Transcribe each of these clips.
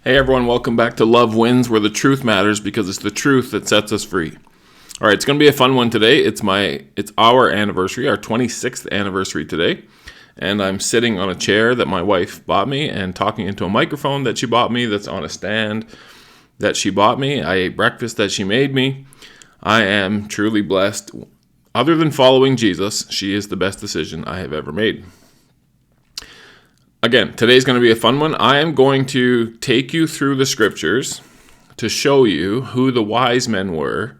Hey everyone, welcome back to Love Wins, where the truth matters because it's the truth that sets us free. All right, it's going to be a fun one today. It's our anniversary, our 26th anniversary today. And I'm sitting on a chair that my wife bought me and talking into a microphone that she bought me that's on a stand that she bought me. I ate breakfast that she made me. I am truly blessed. Other than following Jesus, she is the best decision I have ever made. Again, today's going to be a fun one. I am going to take you through the scriptures to show you who the wise men were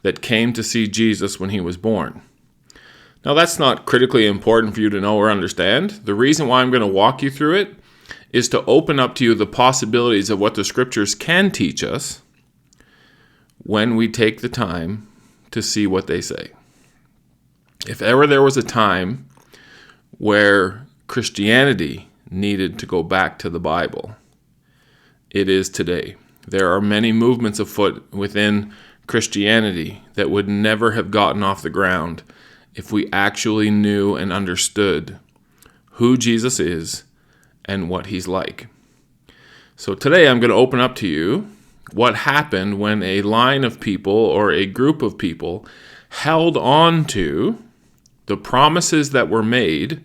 that came to see Jesus when he was born. Now, that's not critically important for you to know or understand. The reason why I'm going to walk you through it is to open up to you the possibilities of what the scriptures can teach us when we take the time to see what they say. If ever there was a time where Christianity needed to go back to the Bible, it is today. There are many movements afoot within Christianity that would never have gotten off the ground if we actually knew and understood who Jesus is and what he's like. So today I'm going to open up to you what happened when a line of people or a group of people held on to the promises that were made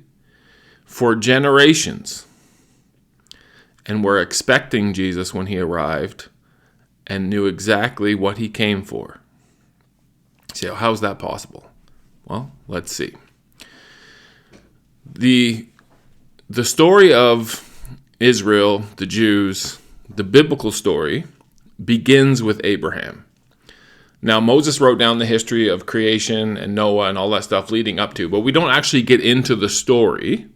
for generations and were expecting Jesus when he arrived and knew exactly what he came for. So how's that possible? Well, let's see. The story of Israel, the Jews, the biblical story begins with Abraham. Now, Moses wrote down the history of creation and Noah and all that stuff leading up to, but we don't actually get into the story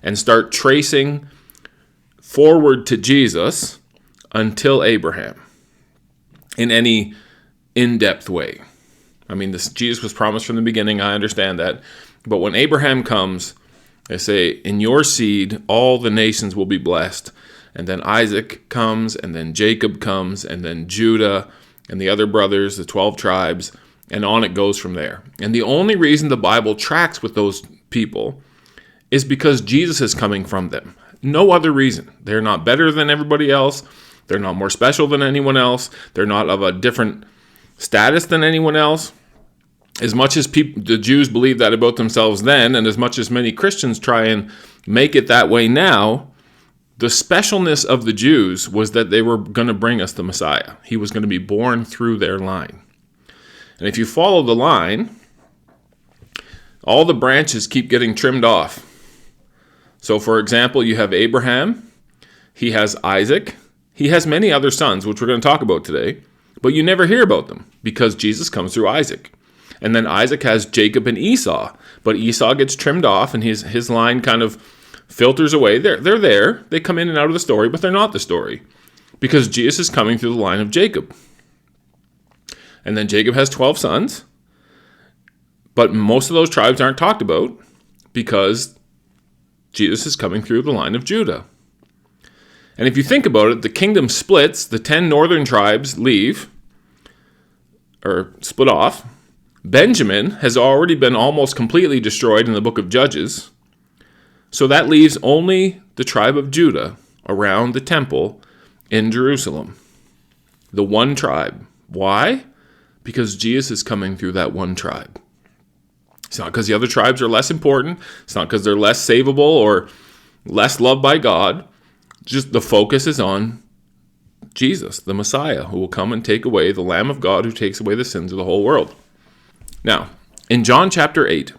and start tracing forward to Jesus until Abraham in any in-depth way. I mean, Jesus was promised from the beginning, I understand that. But when Abraham comes, they say, in your seed, all the nations will be blessed. And then Isaac comes, and then Jacob comes, and then Judah, and the other brothers, the 12 tribes, and on it goes from there. And the only reason the Bible tracks with those people is because Jesus is coming from them. No other reason. They're not better than everybody else. They're not more special than anyone else. They're not of a different status than anyone else. As much as the Jews believe that about themselves then, and as much as many Christians try and make it that way now, the specialness of the Jews was that they were going to bring us the Messiah. He was going to be born through their line. And if you follow the line, all the branches keep getting trimmed off. So, for example, you have Abraham, he has Isaac, he has many other sons, which we're going to talk about today, but you never hear about them because Jesus comes through Isaac. And then Isaac has Jacob and Esau, but Esau gets trimmed off and his line kind of filters away. They're there, they come in and out of the story, but they're not the story because Jesus is coming through the line of Jacob. And then Jacob has 12 sons, but most of those tribes aren't talked about because Jesus is coming through the line of Judah. And if you think about it, the kingdom splits, the 10 northern tribes leave, or split off. Benjamin has already been almost completely destroyed in the book of Judges. So that leaves only the tribe of Judah around the temple in Jerusalem. The one tribe. Why? Because Jesus is coming through that one tribe. It's not because the other tribes are less important. It's not because they're less savable or less loved by God. Just the focus is on Jesus, the Messiah, who will come and take away, the Lamb of God who takes away the sins of the whole world. Now, in John chapter 8,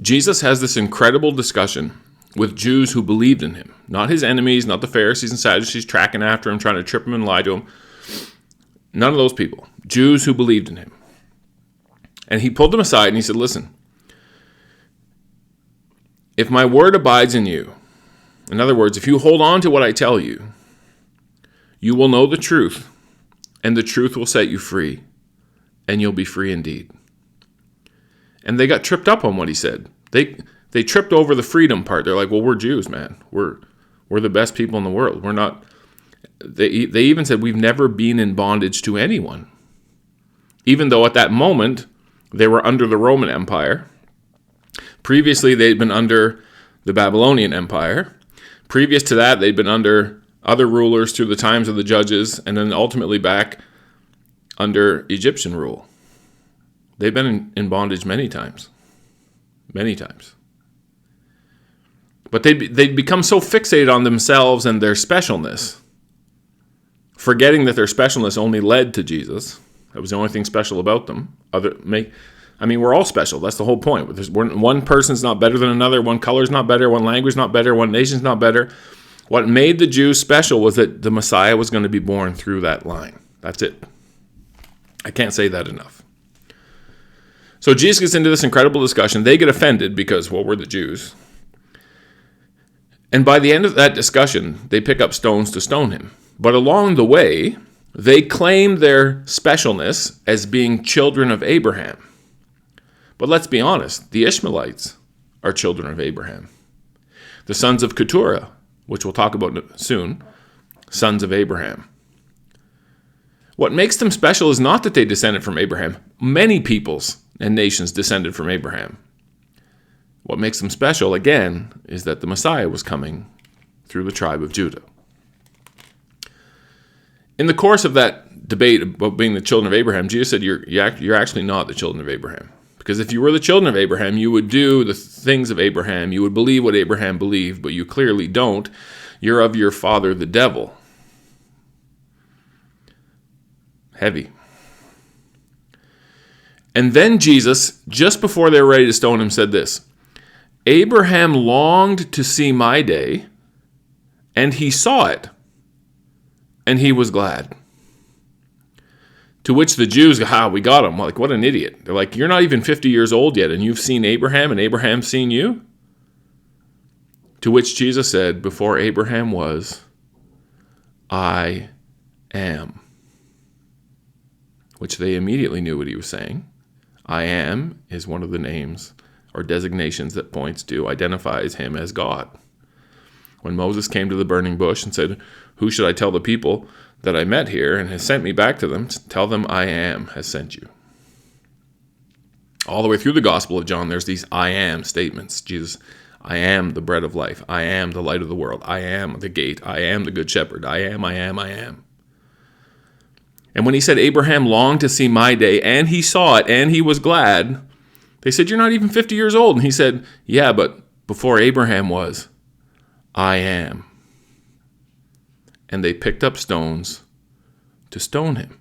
Jesus has this incredible discussion with Jews who believed in him. Not his enemies, not the Pharisees and Sadducees tracking after him, trying to trip him and lie to him. None of those people. Jews who believed in him. And he pulled them aside and he said, listen, if my word abides in you, in other words, if you hold on to what I tell you, you will know the truth, and the truth will set you free, and you'll be free indeed. And they got tripped up on what he said. They tripped over the freedom part. They're like, well, we're Jews, man. We're the best people in the world. We're not. They even said, we've never been in bondage to anyone. Even though at that moment, they were under the Roman Empire. Previously, they'd been under the Babylonian Empire. Previous to that, they'd been under other rulers through the times of the judges, and then ultimately back under Egyptian rule. They've been in bondage many times. Many times. But they'd become so fixated on themselves and their specialness, forgetting that their specialness only led to Jesus. That was the only thing special about them. We're all special. That's the whole point. One person's not better than another. One color's not better. One language's not better. One nation's not better. What made the Jews special was that the Messiah was going to be born through that line. That's it. I can't say that enough. So Jesus gets into this incredible discussion. They get offended because, well, we're the Jews. And by the end of that discussion, they pick up stones to stone him. But along the way, they claim their specialness as being children of Abraham. But let's be honest, the Ishmaelites are children of Abraham. The sons of Keturah, which we'll talk about soon, sons of Abraham. What makes them special is not that they descended from Abraham. Many peoples and nations descended from Abraham. What makes them special, again, is that the Messiah was coming through the tribe of Judah. In the course of that debate about being the children of Abraham, Jesus said, you're actually not the children of Abraham. Because if you were the children of Abraham, you would do the things of Abraham. You would believe what Abraham believed, but you clearly don't. You're of your father, the devil. Heavy. And then Jesus, just before they were ready to stone him, said this, Abraham longed to see my day, and he saw it, and he was glad. To which the Jews go, we got him. Like, what an idiot. They're like, you're not even 50 years old yet, and you've seen Abraham, and Abraham's seen you? To which Jesus said, before Abraham was, I am. Which they immediately knew what he was saying. I am is one of the names or designations that identifies him as God. When Moses came to the burning bush and said, who should I tell the people that I met here and has sent me back to them? Tell them I am has sent you. All the way through the Gospel of John, there's these I am statements. Jesus, I am the bread of life. I am the light of the world. I am the gate. I am the good shepherd. I am. And when he said Abraham longed to see my day, and he saw it, and he was glad, they said, you're not even 50 years old. And he said, yeah, but before Abraham was, I am. And they picked up stones to stone him.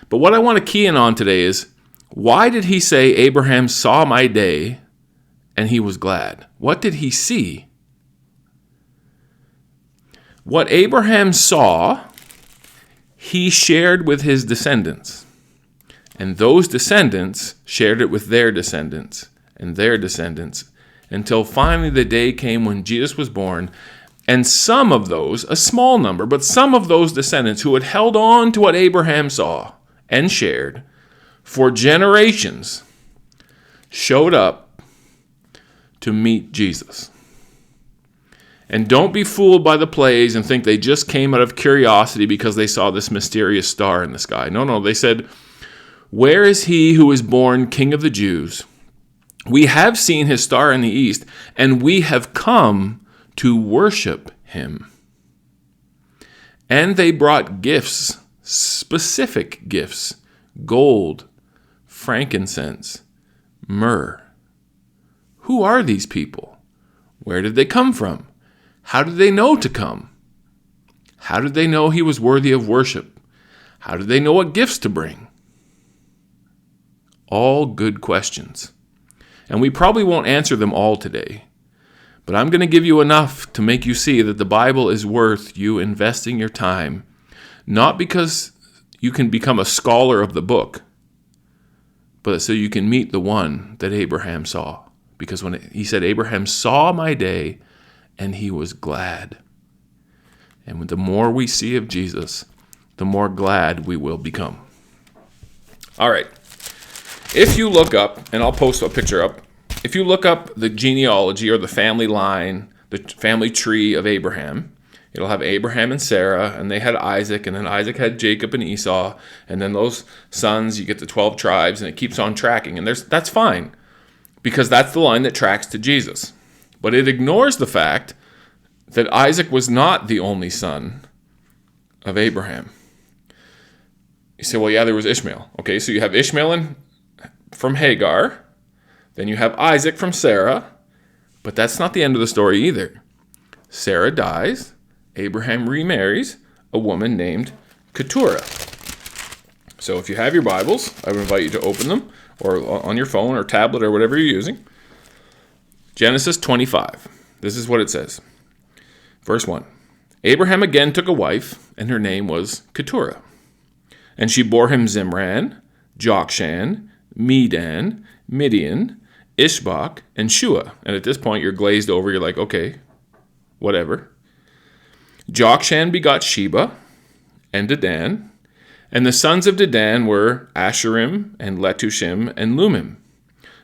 But what I want to key in on today is, why did he say Abraham saw my day and he was glad? What did he see? What Abraham saw, he shared with his descendants. And those descendants shared it with their descendants and their descendants, until finally the day came when Jesus was born. And some of those, a small number, but some of those descendants who had held on to what Abraham saw and shared for generations showed up to meet Jesus. And don't be fooled by the plays and think they just came out of curiosity because they saw this mysterious star in the sky. No, they said, where is he who is born King of the Jews? We have seen his star in the east, and we have come to worship him. And they brought gifts, specific gifts, gold, frankincense, myrrh. Who are these people? Where did they come from? How did they know to come? How did they know he was worthy of worship? How did they know what gifts to bring? All good questions. And we probably won't answer them all today. But I'm going to give you enough to make you see that the Bible is worth you investing your time, not because you can become a scholar of the book, but so you can meet the one that Abraham saw. Because when he said, Abraham saw my day, and he was glad. And the more we see of Jesus, the more glad we will become. All right. If you look up, and I'll post a picture up, if you look up the genealogy or the family line, the family tree of Abraham, it'll have Abraham and Sarah, and they had Isaac, and then Isaac had Jacob and Esau, and then those sons, you get the 12 tribes, and it keeps on tracking. And that's fine, because that's the line that tracks to Jesus. But it ignores the fact that Isaac was not the only son of Abraham. You say, well, yeah, there was Ishmael. Okay, so you have Ishmael from Hagar, then you have Isaac from Sarah, but that's not the end of the story either. Sarah dies, Abraham remarries a woman named Keturah. So if you have your Bibles, I would invite you to open them, or on your phone or tablet or whatever you're using. Genesis 25. This is what it says. Verse 1. Abraham again took a wife, and her name was Keturah. And she bore him Zimran, Jokshan, Medan, Midian, Ishbak, and Shua. And at this point, you're glazed over. You're like, okay, whatever. Jokshan begot Sheba and Dedan. And the sons of Dedan were Asherim and Letushim and Lumim.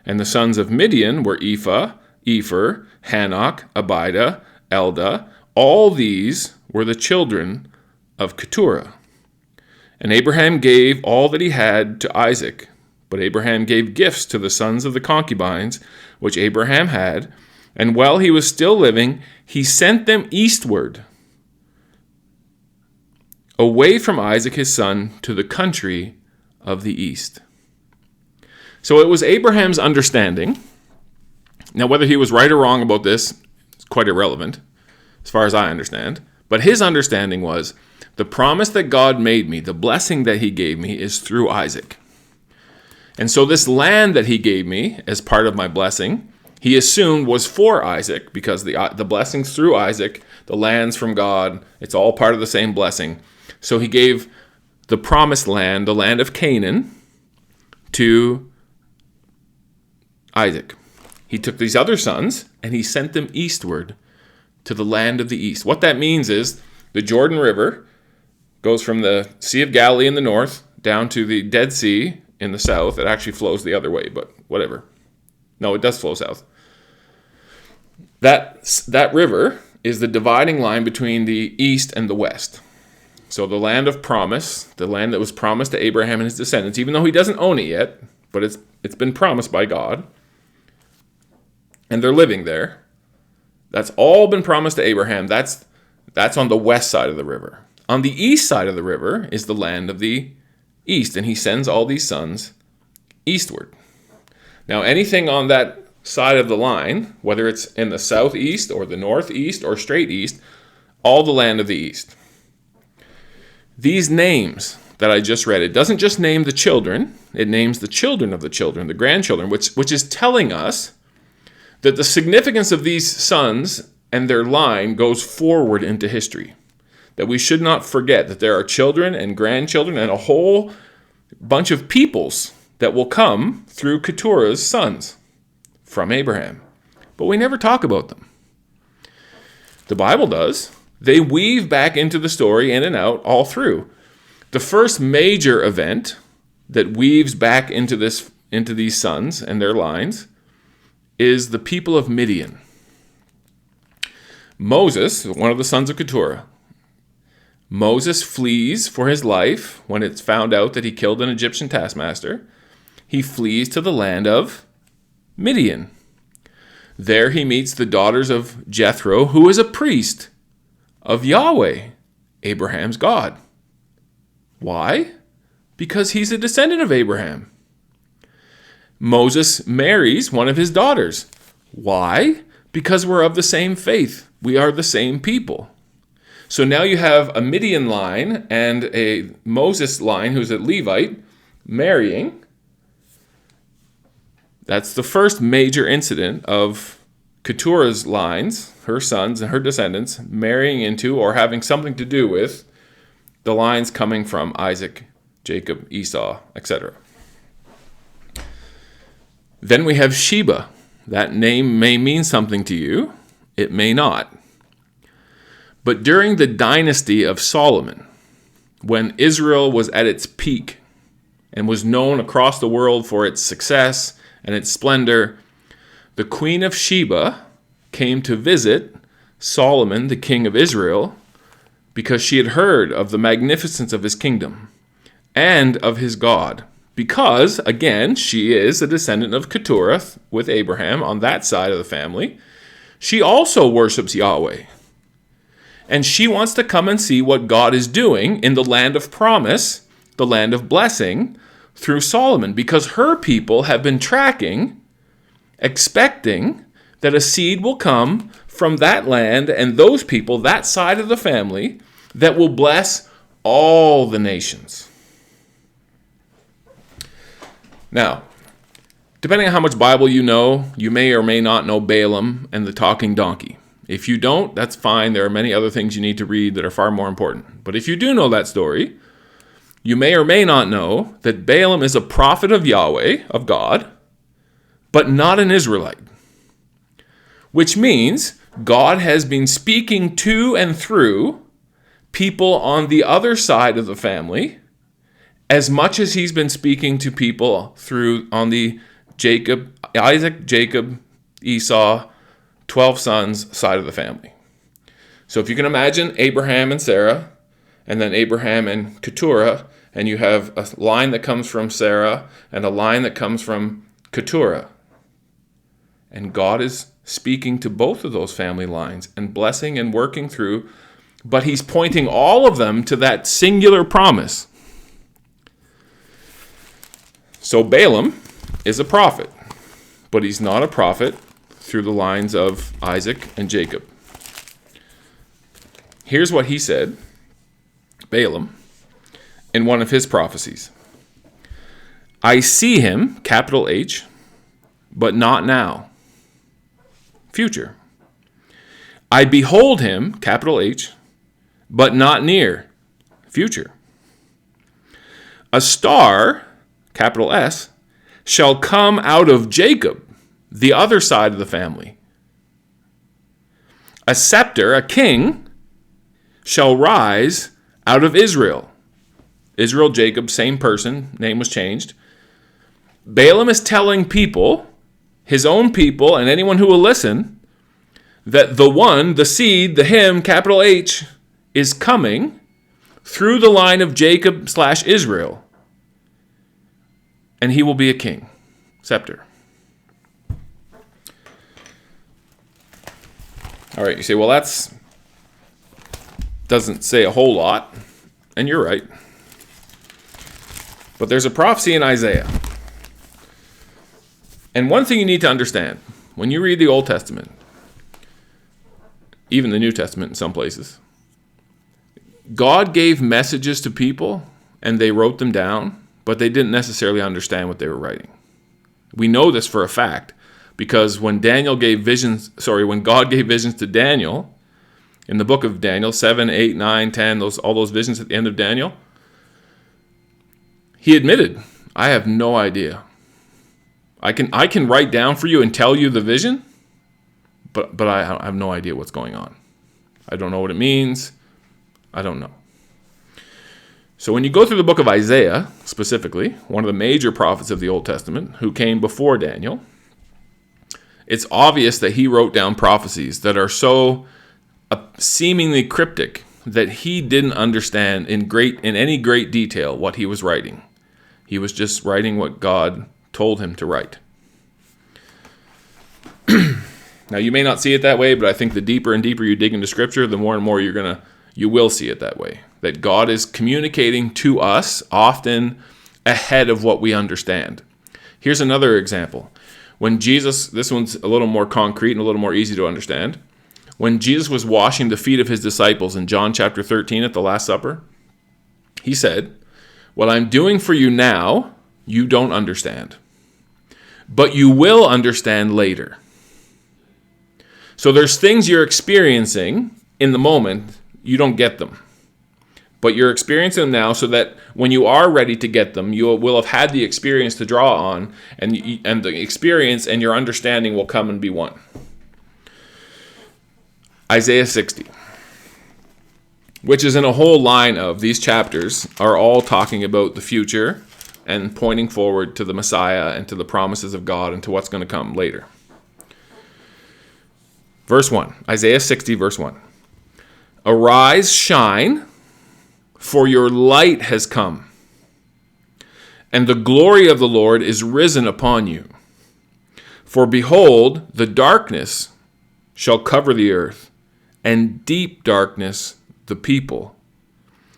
And the sons of Midian were Ephah, Epher, Hanok, Abida, Elda. All these were the children of Keturah. And Abraham gave all that he had to Isaac. But Abraham gave gifts to the sons of the concubines, which Abraham had. And while he was still living, he sent them eastward, away from Isaac his son, to the country of the east. So it was Abraham's understanding. Now, whether he was right or wrong about this is quite irrelevant, as far as I understand. But his understanding was, the promise that God made me, the blessing that he gave me, is through Isaac. And so this land that he gave me as part of my blessing, he assumed was for Isaac, because the blessings through Isaac, the lands from God, it's all part of the same blessing. So he gave the promised land, the land of Canaan, to Isaac. He took these other sons and he sent them eastward to the land of the east. What that means is the Jordan River goes from the Sea of Galilee in the north down to the Dead Sea in the south. It actually flows the other way, but whatever. No, it does flow south. That river is the dividing line between the east and the west. So the land of promise, the land that was promised to Abraham and his descendants, even though he doesn't own it yet, but it's been promised by God, and they're living there. That's all been promised to Abraham. That's on the west side of the river. On the east side of the river is the land of the east, and he sends all these sons eastward. Now, anything on that side of the line, whether it's in the southeast or the northeast or straight east, all the land of the east. These names that I just read, it doesn't just name the children, it names the children of the children, the grandchildren, which is telling us that the significance of these sons and their line goes forward into history. That we should not forget that there are children and grandchildren and a whole bunch of peoples that will come through Keturah's sons from Abraham. But we never talk about them. The Bible does. They weave back into the story in and out all through. The first major event that weaves back into these sons and their lines is the people of Midian. Moses, one of the sons of Keturah, Moses flees for his life when it's found out that he killed an Egyptian taskmaster. He flees to the land of Midian. There he meets the daughters of Jethro, who is a priest of Yahweh, Abraham's God. Why? Because he's a descendant of Abraham. Moses marries one of his daughters. Why? Because we're of the same faith. We are the same people. So now you have a Midian line and a Moses line who's a Levite marrying. That's the first major incident of Keturah's lines, her sons and her descendants, marrying into or having something to do with the lines coming from Isaac, Jacob, Esau, etc. Then we have Sheba. That name may mean something to you. It may not. But during the dynasty of Solomon, when Israel was at its peak and was known across the world for its success and its splendor, the Queen of Sheba came to visit Solomon, the king of Israel, because she had heard of the magnificence of his kingdom and of his God. Because, again, she is a descendant of Keturah with Abraham on that side of the family. She also worships Yahweh. And she wants to come and see what God is doing in the land of promise, the land of blessing, through Solomon, because her people have been tracking, expecting that a seed will come from that land and those people, that side of the family, that will bless all the nations. Now, depending on how much Bible you know, you may or may not know Balaam and the talking donkey. If you don't, that's fine. There are many other things you need to read that are far more important. But if you do know that story, you may or may not know that Balaam is a prophet of Yahweh, of God, but not an Israelite. Which means God has been speaking to and through people on the other side of the family as much as he's been speaking to people through on the Isaac, Jacob, Esau, 12 sons side of the family. So if you can imagine Abraham and Sarah, and then Abraham and Keturah, and you have a line that comes from Sarah and a line that comes from Keturah. And God is speaking to both of those family lines and blessing and working through, but he's pointing all of them to that singular promise. So Balaam is a prophet, but he's not a prophet through the lines of Isaac and Jacob. Here's what he said, Balaam, in one of his prophecies. I see him, capital H, but not now. Future. I behold him, capital H, but not near. Future. A star, capital S, shall come out of Jacob, the other side of the family. A scepter, a king, shall rise out of Israel. Israel, Jacob, same person, name was changed. Balaam is telling people, his own people, and anyone who will listen, that the one, the seed, the him, capital H, is coming through the line of Jacob/Israel. And he will be a king, scepter. All right, you say, well, that's doesn't say a whole lot, and you're right. But there's a prophecy in Isaiah. And one thing you need to understand, when you read the Old Testament, even the New Testament in some places, God gave messages to people, and they wrote them down, but they didn't necessarily understand what they were writing. We know this for a fact, because when God gave visions to Daniel, in the book of Daniel, 7, 8, 9, 10, all those visions at the end of Daniel, he admitted, I have no idea. I can write down for you and tell you the vision, but I have no idea what's going on. I don't know what it means. I don't know. So when you go through the book of Isaiah, specifically, one of the major prophets of the Old Testament, who came before Daniel, it's obvious that he wrote down prophecies that are so seemingly cryptic that he didn't understand in any great detail what he was writing. He was just writing what God told him to write. Now, you may not see it that way, but I think the deeper and deeper you dig into Scripture, the more and more you will see it that way. That God is communicating to us often ahead of what we understand. Here's another example. When Jesus, this one's a little more concrete and a little more easy to understand. When Jesus was washing the feet of his disciples in John chapter 13 at the Last Supper, he said, what I'm doing for you now, you don't understand. But you will understand later. So there's things you're experiencing in the moment, you don't get them. But you're experiencing them now so that when you are ready to get them, you will have had the experience to draw on, and the experience and your understanding will come and be one. Isaiah 60, which is in a whole line of these chapters, are all talking about the future and pointing forward to the Messiah and to the promises of God and to what's going to come later. Verse 1, Isaiah 60, verse 1. Arise, shine, for your light has come, and the glory of the Lord is risen upon you. For behold, the darkness shall cover the earth, and deep darkness the people.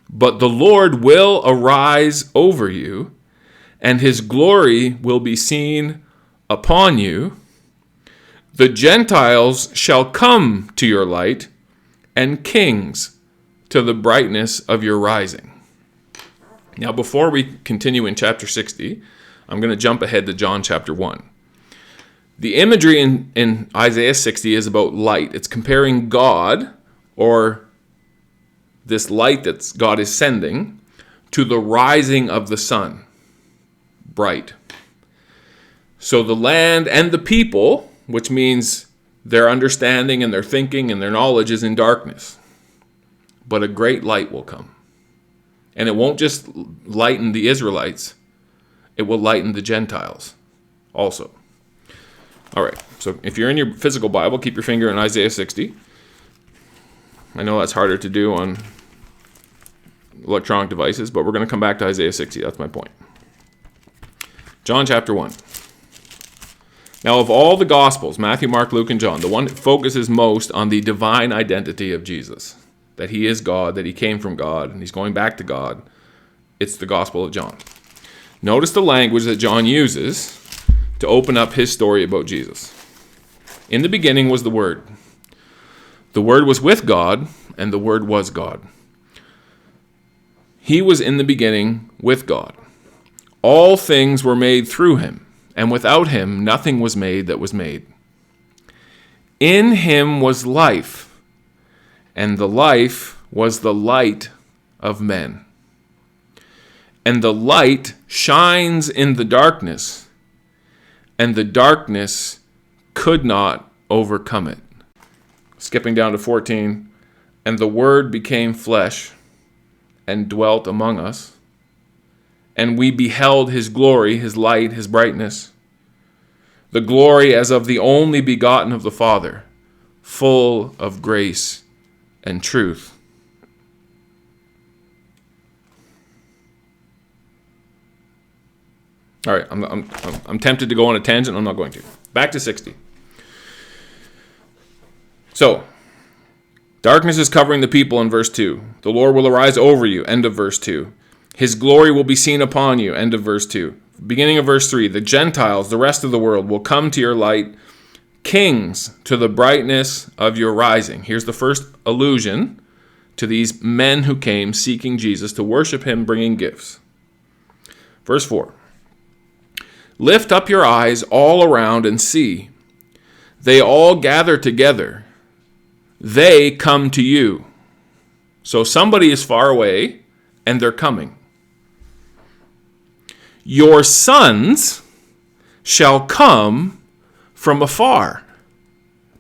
But the Lord will arise over you, and his glory will be seen upon you. The Gentiles shall come to your light, and kings to the brightness of your rising. Now, before we continue in chapter 60, I'm going to jump ahead to John chapter 1. The imagery in Isaiah 60 is about light. It's comparing God, or this light that God is sending, to the rising of the sun. Bright. So the land and the people, which means their understanding and their thinking and their knowledge, is in darkness. But a great light will come. And it won't just lighten the Israelites. It will lighten the Gentiles also. All right, so if you're in your physical Bible, keep your finger in Isaiah 60. I know that's harder to do on electronic devices, but we're going to come back to Isaiah 60. That's my point. John chapter 1. Now, of all the Gospels, Matthew, Mark, Luke, and John, the one that focuses most on the divine identity of Jesus, that he is God, that he came from God, and he's going back to God, it's the Gospel of John. Notice the language that John uses to open up his story about Jesus. In the beginning was the Word. The Word was with God, and the Word was God. He was in the beginning with God. All things were made through him, and without him nothing was made that was made. In him was life, and the life was the light of men. And the light shines in the darkness, and the darkness could not overcome it. Skipping down to 14, and the Word became flesh and dwelt among us, and we beheld his glory, his light, his brightness, the glory as of the only begotten of the Father, full of grace and truth. All right, I'm tempted to go on a tangent. I'm not going to. Back to 60. So, darkness is covering the people in verse 2. The Lord will arise over you, end of verse 2. His glory will be seen upon you, end of verse 2. Beginning of verse 3, the Gentiles, the rest of the world, will come to your light, kings to the brightness of your rising. Here's the first allusion to these men who came seeking Jesus to worship him, bringing gifts. Verse 4. Lift up your eyes all around and see. They all gather together. They come to you. So somebody is far away, and they're coming. Your sons shall come from afar.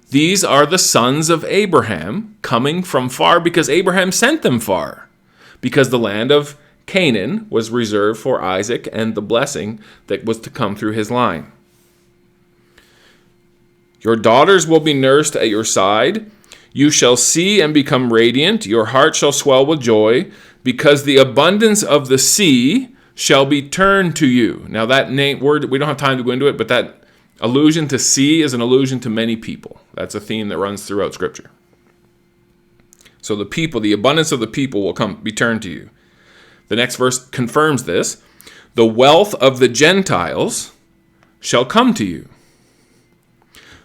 These are the sons of Abraham coming from far because Abraham sent them far. Because the land of Canaan was reserved for Isaac and the blessing that was to come through his line. Your daughters will be nursed at your side. You shall see and become radiant. Your heart shall swell with joy, because the abundance of the sea shall be turned to you. Now that word, we don't have time to go into it, but that allusion to sea is an allusion to many people. That's a theme that runs throughout Scripture. So the people, the abundance of the people will be turned to you. The next verse confirms this. The wealth of the Gentiles shall come to you.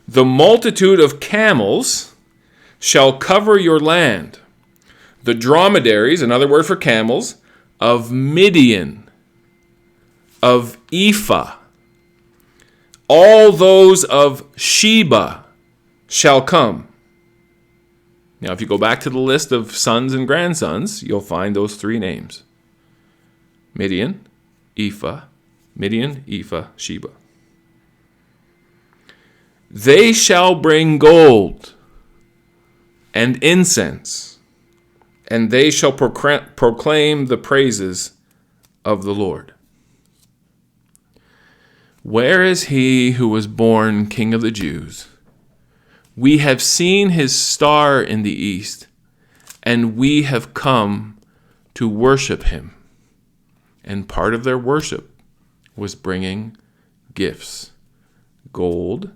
The multitude of camels shall cover your land. The dromedaries, another word for camels, of Midian, of Ephah, all those of Sheba shall come. Now, if you go back to the list of sons and grandsons, you'll find those three names. Midian, Ephah, Sheba. They shall bring gold and incense, and they shall proclaim the praises of the Lord. Where is he who was born King of the Jews? We have seen his star in the east, and we have come to worship him. And part of their worship was bringing gifts, gold,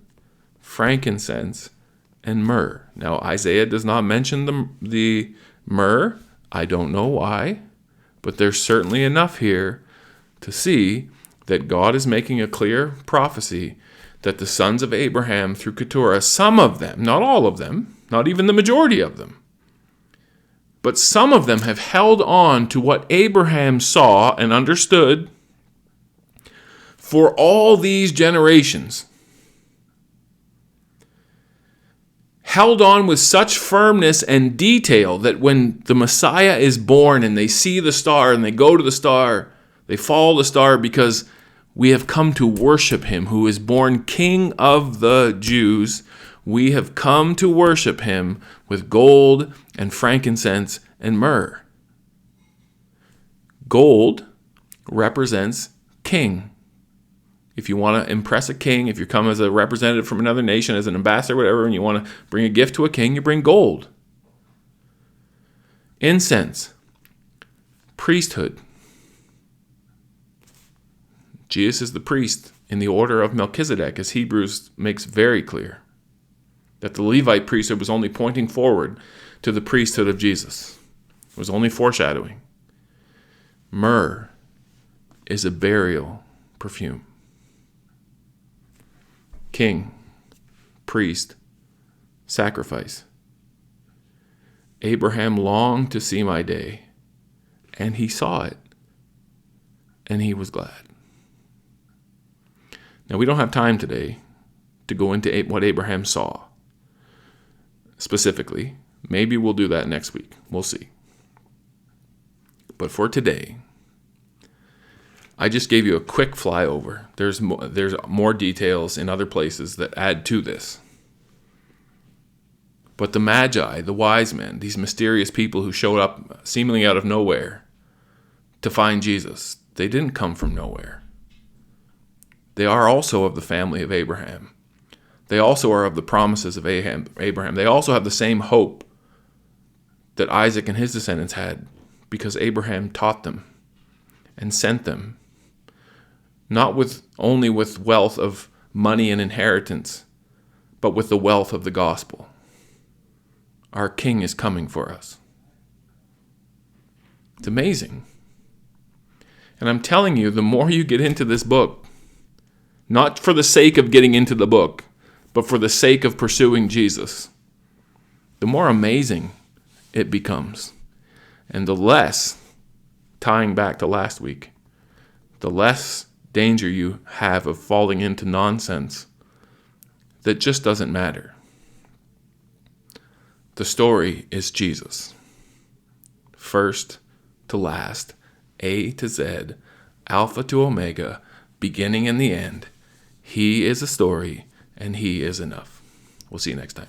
frankincense, and myrrh. Now, Isaiah does not mention the myrrh. I don't know why, but there's certainly enough here to see that God is making a clear prophecy that the sons of Abraham through Keturah, some of them, not all of them, not even the majority of them, but some of them have held on to what Abraham saw and understood for all these generations. Held on with such firmness and detail that when the Messiah is born and they see the star and they go to the star, they follow the star because we have come to worship him who is born King of the Jews. We have come to worship him with gold and frankincense and myrrh. Gold represents king. If you want to impress a king, if you come as a representative from another nation, as an ambassador, whatever, and you want to bring a gift to a king, you bring gold. Incense, priesthood. Jesus is the priest in the order of Melchizedek, as Hebrews makes very clear. That the Levite priesthood was only pointing forward to the priesthood of Jesus. It was only foreshadowing. Myrrh is a burial perfume. King, priest, sacrifice. Abraham longed to see my day, and he saw it, and he was glad. Now, we don't have time today to go into what Abraham saw specifically. Maybe we'll do that next week. We'll see. But for today, I just gave you a quick flyover. There's more details in other places that add to this. But the Magi, the wise men, these mysterious people who showed up seemingly out of nowhere to find Jesus, they didn't come from nowhere. They are also of the family of Abraham. They also are of the promises of Abraham. They also have the same hope that Isaac and his descendants had because Abraham taught them and sent them, not only with wealth of money and inheritance, but with the wealth of the gospel. Our King is coming for us. It's amazing. And I'm telling you, the more you get into this book, not for the sake of getting into the book, but for the sake of pursuing Jesus, the more amazing it becomes. And the less, tying back to last week, the less danger you have of falling into nonsense that just doesn't matter. The story is Jesus. First to last, A to Z, Alpha to Omega, beginning and the end. He is a story, and he is enough. We'll see you next time.